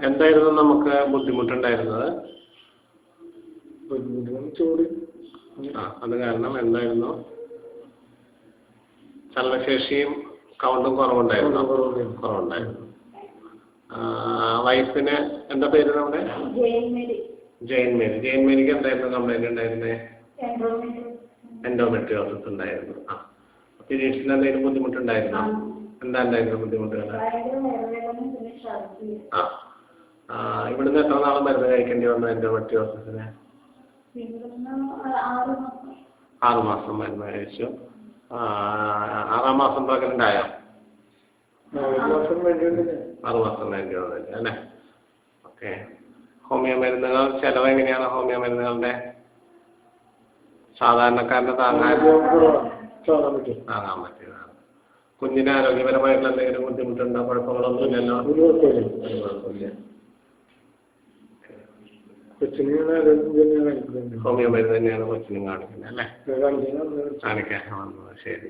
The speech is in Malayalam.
എന്തായിരുന്നു നമുക്ക് ബുദ്ധിമുട്ടുണ്ടായിരുന്നത്? ചൂട്. അത് കാരണം എന്തായിരുന്നു? ചലനശേഷിയും കൗണ്ടും കുറവുണ്ടായിരുന്നു. വൈഫിന് എന്താ പേര് നമ്മുടെ? ജെയിൻ മേരിക്ക് എന്തായിരുന്നു കംപ്ലൈന്റ് ഉണ്ടായിരുന്നേ? എൻഡോമെട്രിയോസിസ് ഉണ്ടായിരുന്നു. പീരീഡ്സിന് എന്തെങ്കിലും ബുദ്ധിമുട്ടുണ്ടായിരുന്നോ? എന്താ ഉണ്ടായിരുന്നു ബുദ്ധിമുട്ടുകൾ? ഇവിടുന്ന് എത്ര നാളെ മരുന്ന് കഴിക്കേണ്ടി വന്നു എൻഡോമെട്രിയോസിന്? 6 മാസം മരുന്ന് കഴിച്ചു. 6-ാം മാസം പ്രഗ്നന്റ് ആയോ? 6 മാസം വേണ്ടി വന്നില്ല അല്ലേ? ഓക്കെ. ഹോമിയോ മരുന്നുകൾ ചെലവ് എങ്ങനെയാണ്? ഹോമിയോ മരുന്നുകളുടെ സാധാരണക്കാരന് താങ്ങാൻ പറ്റിയതാണ്. കുഞ്ഞിന് ആരോഗ്യപരമായിട്ടുള്ള എന്തെങ്കിലും ബുദ്ധിമുട്ടുണ്ടോ? കുഴപ്പങ്ങളൊന്നുമില്ലല്ലോ? ഹോമിയോ മരുന്ന് തന്നെയാണ് കൊച്ചിനും കാണിക്കുന്നത് അല്ലേ? കാണിക്കാൻ. ശരി.